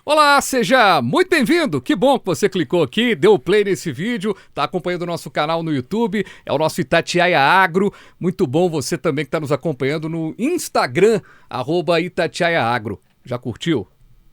Olá, seja muito bem-vindo! Que bom que você clicou aqui, deu play nesse vídeo, está acompanhando o nosso canal no YouTube, é o nosso Itatiaia Agro. Muito bom você também que está nos acompanhando no Instagram, @ItatiaiaAgro. Já curtiu?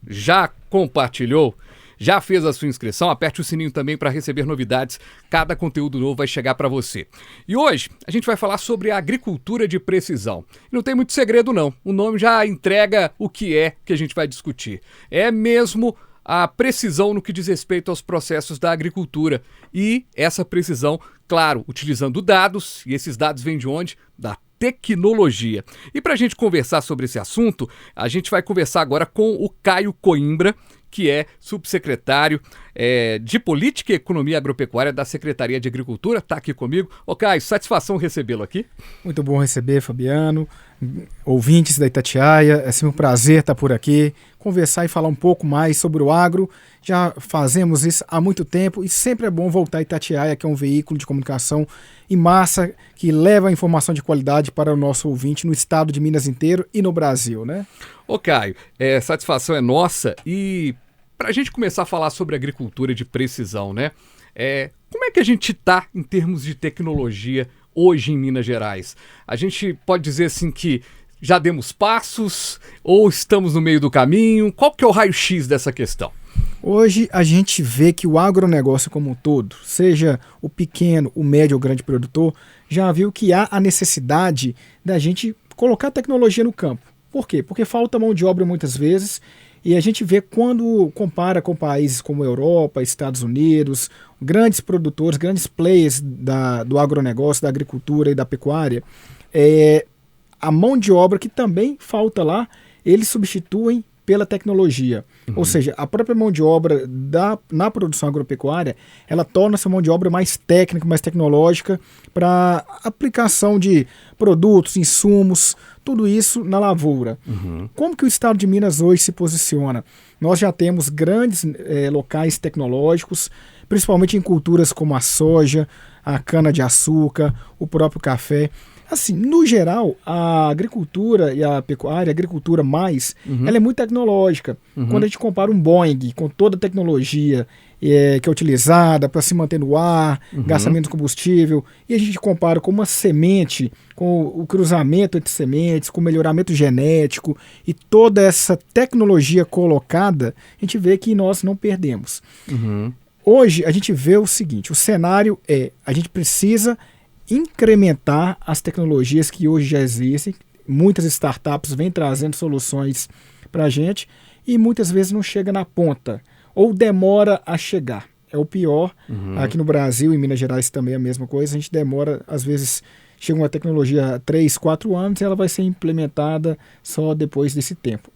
Já compartilhou? Já fez a sua inscrição? Aperte o sininho também para receber novidades. Cada conteúdo novo vai chegar para você. E hoje a gente vai falar sobre a agricultura de precisão. Não tem muito segredo não. O nome já entrega o que é que a gente vai discutir. É mesmo a precisão no que diz respeito aos processos da agricultura. E essa precisão, claro, utilizando dados. E esses dados vêm de onde? Da tecnologia. E para a gente conversar sobre esse assunto, a gente vai conversar agora com o Caio Coimbra, que é subsecretário de Política e Economia Agropecuária da Secretaria de Agricultura. Está aqui comigo. Ô Caio, satisfação recebê-lo aqui. Muito bom receber, Fabiano. Ouvintes da Itatiaia, é sempre um prazer estar por aqui, conversar e falar um pouco mais sobre o agro. Já fazemos isso há muito tempo e sempre é bom voltar a Itatiaia, que é um veículo de comunicação em massa que leva a informação de qualidade para o nosso ouvinte no estado de Minas inteiro e no Brasil, né? Ô Caio, satisfação é nossa e para a gente começar a falar sobre agricultura de precisão, né? Como é que a gente está em termos de tecnologia hoje em Minas Gerais? A gente pode dizer assim que já demos passos ou estamos no meio do caminho? Qual que é o raio-x dessa questão? Hoje a gente vê que o agronegócio como um todo, seja o pequeno, o médio ou grande produtor, já viu que há a necessidade da gente colocar tecnologia no campo. Por quê? Porque falta mão de obra muitas vezes e a gente vê quando compara com países como Europa, Estados Unidos, grandes produtores, grandes players do agronegócio, da agricultura e da pecuária, a mão de obra que também falta lá, eles substituem pela tecnologia. Ou seja, a própria mão de obra na produção agropecuária, ela torna essa mão de obra mais técnica, mais tecnológica para aplicação de produtos, insumos, tudo isso na lavoura. Como que o estado de Minas hoje se posiciona? Nós já temos grandes locais tecnológicos, principalmente em culturas como a soja, a cana-de-açúcar, o próprio café. Assim, no geral, a agricultura e a pecuária, a agricultura ela é muito tecnológica. Quando a gente compara um Boeing com toda a tecnologia que é utilizada para se manter no ar, gasta menos combustível, e a gente compara com uma semente, com o cruzamento entre sementes, com o melhoramento genético e toda essa tecnologia colocada, a gente vê que nós não perdemos. Hoje, a gente vê o seguinte, o cenário a gente precisa incrementar as tecnologias que hoje já existem. Muitas startups vêm trazendo soluções para a gente e muitas vezes não chega na ponta ou demora a chegar. É o pior. Aqui no Brasil, em Minas Gerais também é a mesma coisa. A gente demora, às vezes, chega uma tecnologia há 3, 4 anos e ela vai ser implementada só depois desse tempo.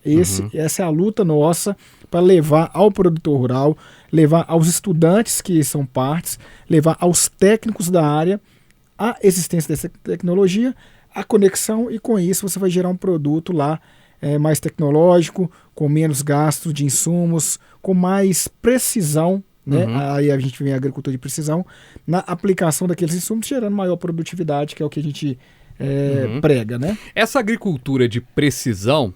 Essa é a luta nossa para levar ao produtor rural, levar aos estudantes que são partes, levar aos técnicos da área a existência dessa tecnologia, a conexão, e com isso você vai gerar um produto lá mais tecnológico, com menos gasto de insumos, com mais precisão, né? Aí a gente vem a agricultura de precisão, na aplicação daqueles insumos, gerando maior produtividade, que é o que a gente prega, né? Essa agricultura de precisão,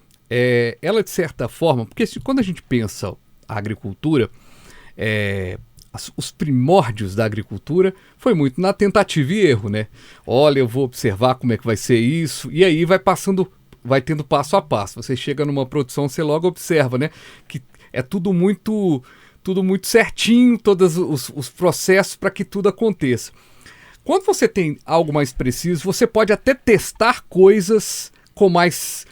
ela de certa forma, porque quando a gente pensa a agricultura, os primórdios da agricultura foi muito na tentativa e erro, né? Olha, eu vou observar como é que vai ser isso, e aí vai tendo passo a passo. Você chega numa produção, você logo observa, né? Que é tudo muito certinho, todos os processos para que tudo aconteça. Quando você tem algo mais preciso, você pode até testar coisas com mais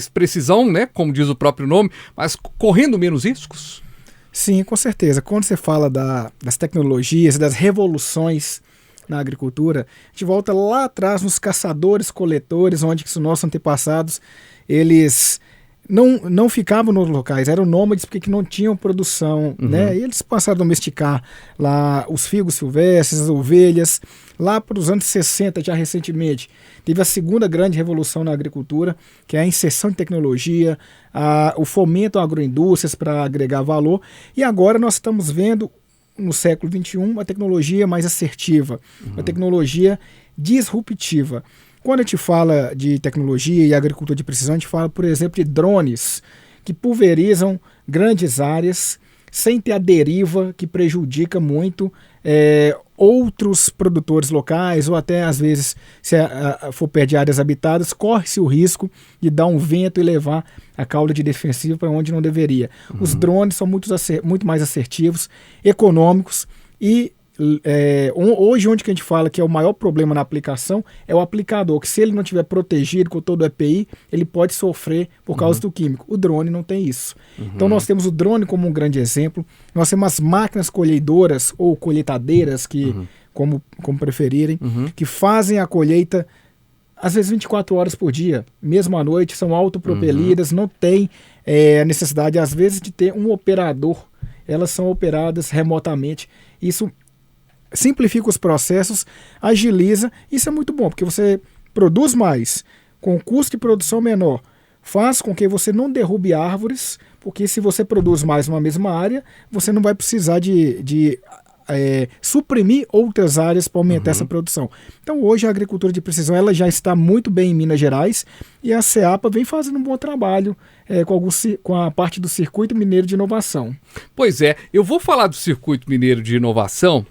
precisão, né? Como diz o próprio nome, mas correndo menos riscos. Sim, com certeza. Quando você fala das tecnologias, das revoluções na agricultura, a gente volta lá atrás nos caçadores-coletores, onde os nossos antepassados, eles não ficavam nos locais, eram nômades porque não tinham produção, né? E eles passaram a domesticar lá os figos silvestres, as ovelhas. Lá para os anos 60, já recentemente, teve a segunda grande revolução na agricultura, que é a inserção de tecnologia, o fomento a agroindústrias para agregar valor. E agora nós estamos vendo, no século XXI, uma tecnologia mais assertiva, uma tecnologia disruptiva. Quando a gente fala de tecnologia e agricultura de precisão, a gente fala, por exemplo, de drones que pulverizam grandes áreas sem ter a deriva que prejudica muito outros produtores locais, ou até às vezes, se for perto de áreas habitadas, corre-se o risco de dar um vento e levar a cauda de defensivo para onde não deveria. Os drones são muito mais assertivos, econômicos e hoje onde que a gente fala que é o maior problema na aplicação é o aplicador, que se ele não tiver protegido com todo o EPI, ele pode sofrer por causa do químico. O drone não tem isso. Então nós temos o drone como um grande exemplo, nós temos as máquinas colhedoras ou colheitadeiras, que, como preferirem, que fazem a colheita às vezes 24 horas por dia, mesmo à noite, são autopropelidas, não tem a necessidade às vezes de ter um operador, elas são operadas remotamente. Isso simplifica os processos, agiliza, isso é muito bom, porque você produz mais, com custo de produção menor, faz com que você não derrube árvores, porque se você produz mais numa mesma área, você não vai precisar de suprimir outras áreas para aumentar essa produção. Então hoje a agricultura de precisão ela já está muito bem em Minas Gerais e a CEAPA vem fazendo um bom trabalho com a parte do Circuito Mineiro de Inovação. Pois é, eu vou falar do Circuito Mineiro de Inovação,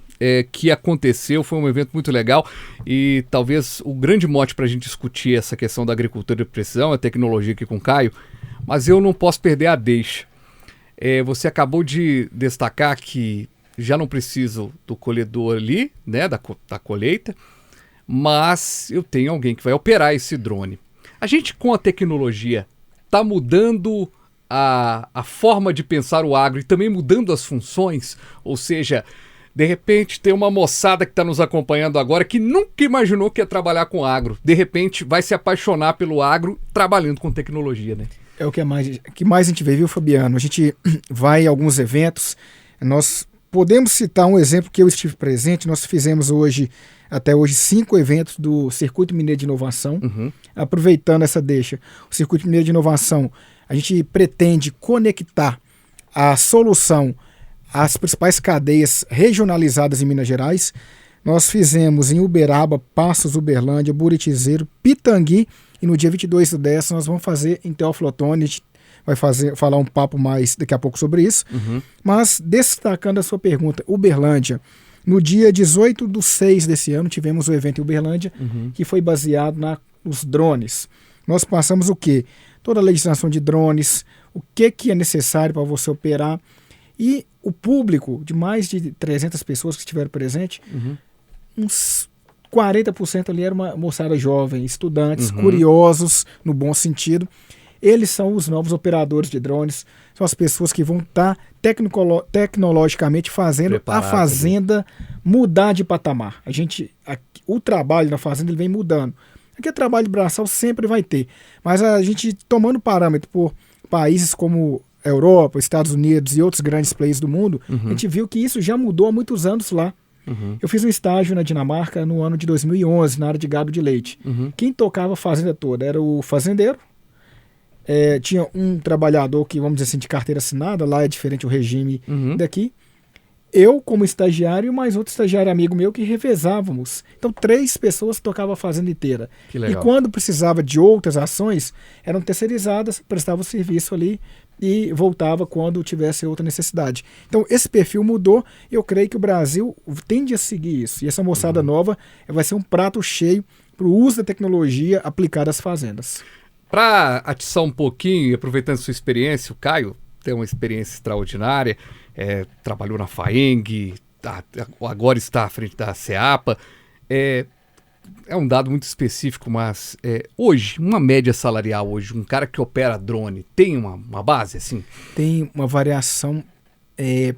que aconteceu, foi um evento muito legal e talvez o grande mote para a gente discutir essa questão da agricultura de precisão, a tecnologia aqui com o Caio, mas eu não posso perder a deixa. Você acabou de destacar que já não preciso do colhedor ali, né, da colheita, mas eu tenho alguém que vai operar esse drone. A gente com a tecnologia está mudando a forma de pensar o agro e também mudando as funções, ou seja, de repente tem uma moçada que está nos acompanhando agora que nunca imaginou que ia trabalhar com agro. De repente vai se apaixonar pelo agro trabalhando com tecnologia, né? É o que mais a gente vê, viu, Fabiano? A gente vai a alguns eventos, nós podemos citar um exemplo que eu estive presente, nós fizemos até hoje 5 eventos do Circuito Mineiro de Inovação, aproveitando essa deixa. O Circuito Mineiro de Inovação, a gente pretende conectar a solução as principais cadeias regionalizadas em Minas Gerais. Nós fizemos em Uberaba, Passos, Uberlândia, Buritizeiro, Pitangui e no dia 22/10 nós vamos fazer em Teófilo Otoni. A gente vai falar um papo mais daqui a pouco sobre isso. Mas destacando a sua pergunta, Uberlândia, no dia 18/6 desse ano tivemos o evento em Uberlândia que foi baseado nos drones. Nós passamos o quê? Toda a legislação de drones, o que é necessário para você operar. E o público, de mais de 300 pessoas que estiveram presentes, uns 40% ali era uma moçada jovem, estudantes, curiosos, no bom sentido. Eles são os novos operadores de drones, são as pessoas que vão estar tecnologicamente fazendo a fazenda mudar de patamar. O trabalho na fazenda ele vem mudando. Aqui trabalho braçal sempre vai ter, mas a gente tomando parâmetro por países como Europa, Estados Unidos e outros grandes players do mundo, a gente viu que isso já mudou há muitos anos lá. Eu fiz um estágio na Dinamarca no ano de 2011, na área de gado de leite. Quem tocava a fazenda toda era o fazendeiro, tinha um trabalhador que, vamos dizer assim, de carteira assinada, lá é diferente o regime daqui. Eu, como estagiário, e mais outro estagiário amigo meu que revezávamos. Então, 3 pessoas tocavam a fazenda inteira. E quando precisava de outras ações, eram terceirizadas, prestavam serviço ali e voltava quando tivesse outra necessidade. Então, esse perfil mudou e eu creio que o Brasil tende a seguir isso. E essa moçada nova vai ser um prato cheio para o uso da tecnologia aplicada às fazendas. Para atiçar um pouquinho, aproveitando sua experiência, o Caio tem uma experiência extraordinária, trabalhou na FAENG, agora está à frente da CEAPA. É um dado muito específico, mas hoje, uma média salarial hoje, um cara que opera drone, tem uma base assim? Tem uma variação,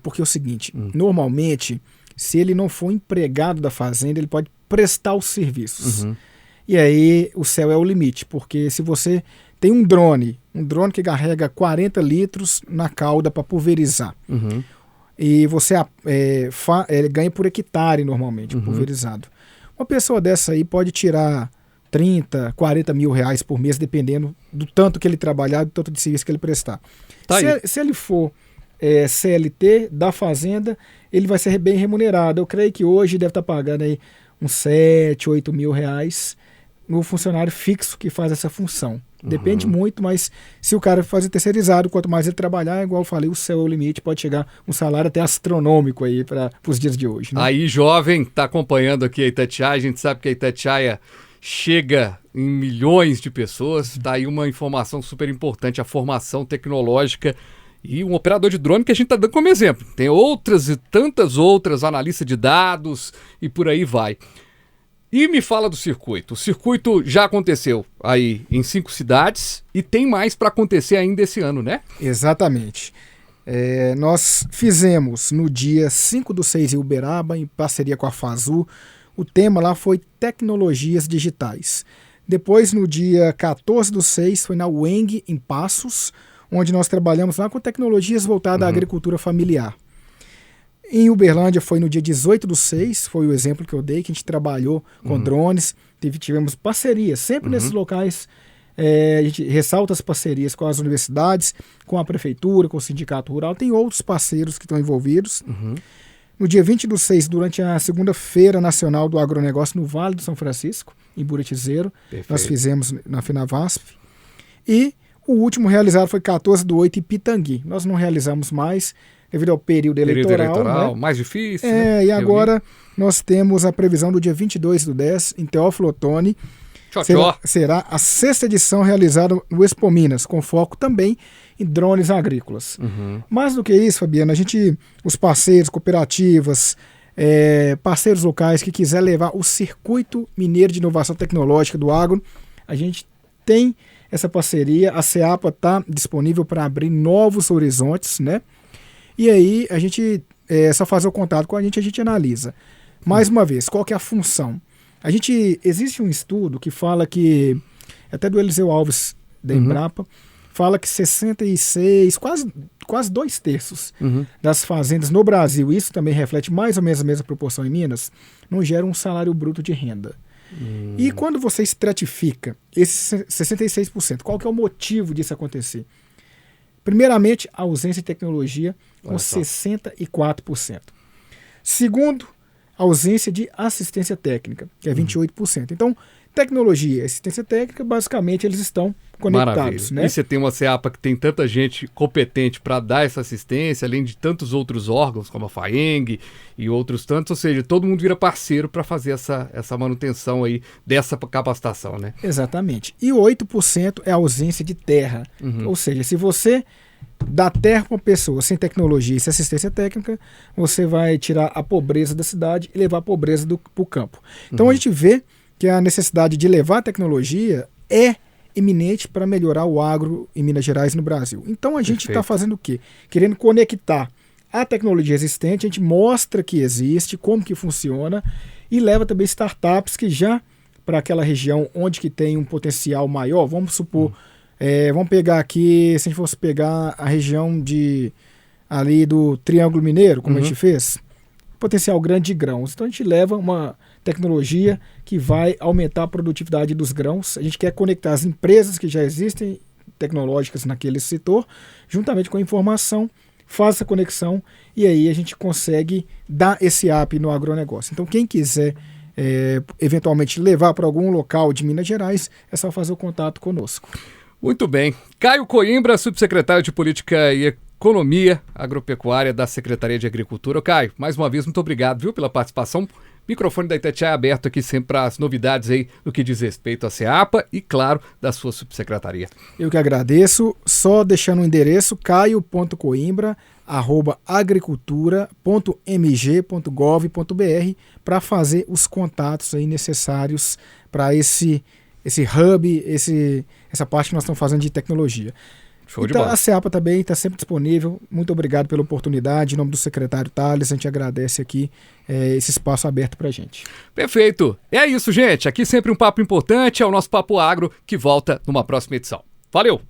porque é o seguinte, normalmente, se ele não for empregado da fazenda, ele pode prestar os serviços. E aí o céu é o limite, porque se você tem um drone que carrega 40 litros na cauda para pulverizar, e você ganha por hectare normalmente, pulverizado. Uma pessoa dessa aí pode tirar 30, 40 mil reais por mês, dependendo do tanto que ele trabalhar, do tanto de serviço que ele prestar. Se ele for CLT da fazenda, ele vai ser bem remunerado. Eu creio que hoje deve estar pagando aí uns 7, 8 mil reais. no funcionário fixo que faz essa função. Depende muito, mas se o cara fazer terceirizado, quanto mais ele trabalhar, igual eu falei, o céu é o limite, pode chegar um salário até astronômico aí para os dias de hoje. Né? Aí, jovem, tá acompanhando aqui a Itatiaia, a gente sabe que a Itatiaia chega em milhões de pessoas, tá aí uma informação super importante, a formação tecnológica e um operador de drone que a gente tá dando como exemplo. Tem outras e tantas outras, analista de dados e por aí vai. E me fala do circuito. O circuito já aconteceu aí em 5 cidades e tem mais para acontecer ainda esse ano, né? Exatamente. Nós fizemos no dia 5/6 em Uberaba, em parceria com a Fazul. O tema lá foi tecnologias digitais. Depois, no dia 14/6, foi na UENG, em Passos, onde nós trabalhamos lá com tecnologias voltadas à agricultura familiar. Em Uberlândia foi no dia 18/6, foi o exemplo que eu dei, que a gente trabalhou com drones, tivemos parcerias, sempre nesses locais, a gente ressalta as parcerias com as universidades, com a prefeitura, com o sindicato rural, tem outros parceiros que estão envolvidos. No dia 20/6, durante a segunda-feira nacional do agronegócio no Vale do São Francisco, em Buritizeiro, nós fizemos na FENAVASP. E o último realizado foi 14/8 em Pitangui. Nós não realizamos mais, devido ao período eleitoral, né? Mais difícil. E agora nós temos a previsão do dia 22/10 em Teófilo Otoni. Será a 6ª edição realizada no Expo Minas, com foco também em drones agrícolas. Mais do que isso, Fabiano, os parceiros, cooperativas, parceiros locais que quiser levar o Circuito Mineiro de Inovação Tecnológica do Agro, a gente tem essa parceria, a CEAPA está disponível para abrir novos horizontes, né? E aí, a gente, só fazer o contato com a gente analisa. Mais uma vez, qual que é a função? Existe um estudo que fala que, até do Eliseu Alves, da Embrapa, fala que 66, quase 2/3 das fazendas no Brasil, isso também reflete mais ou menos a mesma proporção em Minas, não geram um salário bruto de renda. E quando você estratifica esses 66%, qual que é o motivo disso acontecer? Primeiramente, a ausência de tecnologia, com 64%. Segundo, a ausência de assistência técnica, que é 28%. Então, tecnologia e assistência técnica, basicamente, eles estão conectados. Né? E você tem uma CEAPA que tem tanta gente competente para dar essa assistência, além de tantos outros órgãos, como a FAENG e outros tantos, ou seja, todo mundo vira parceiro para fazer essa manutenção aí dessa capacitação, né? Exatamente. E 8% é a ausência de terra. Ou seja, se você dá terra para uma pessoa sem tecnologia e sem assistência técnica, você vai tirar a pobreza da cidade e levar a pobreza para o campo. Então a gente vê que a necessidade de levar a tecnologia é iminente para melhorar o agro em Minas Gerais e no Brasil. Então a gente está fazendo o quê? Querendo conectar a tecnologia existente, a gente mostra que existe, como que funciona e leva também startups que já para aquela região onde que tem um potencial maior, vamos supor, vamos pegar aqui, se a gente fosse pegar a região ali do Triângulo Mineiro, como a gente fez, potencial grande de grãos. Então a gente leva uma tecnologia que vai aumentar a produtividade dos grãos. A gente quer conectar as empresas que já existem tecnológicas naquele setor, juntamente com a informação, faz essa conexão e aí a gente consegue dar esse up no agronegócio. Então quem quiser eventualmente levar para algum local de Minas Gerais, é só fazer o contato conosco. Muito bem. Caio Coimbra, subsecretário de Política e Economia Agropecuária da Secretaria de Agricultura. Caio, mais uma vez, muito obrigado, viu, pela participação. Microfone da Itatiaia aberto aqui sempre para as novidades aí no que diz respeito à CEAPA e, claro, da sua subsecretaria. Eu que agradeço. Só deixando o endereço caio.coimbra@agricultura.mg.gov.br para fazer os contatos aí necessários para esse hub, essa parte que nós estamos fazendo de tecnologia. Show de bola. A CEAPA também está sempre disponível. Muito obrigado pela oportunidade. Em nome do secretário Thales, a gente agradece aqui esse espaço aberto para a gente. Perfeito. É isso, gente. Aqui sempre um papo importante. É o nosso Papo Agro, que volta numa próxima edição. Valeu!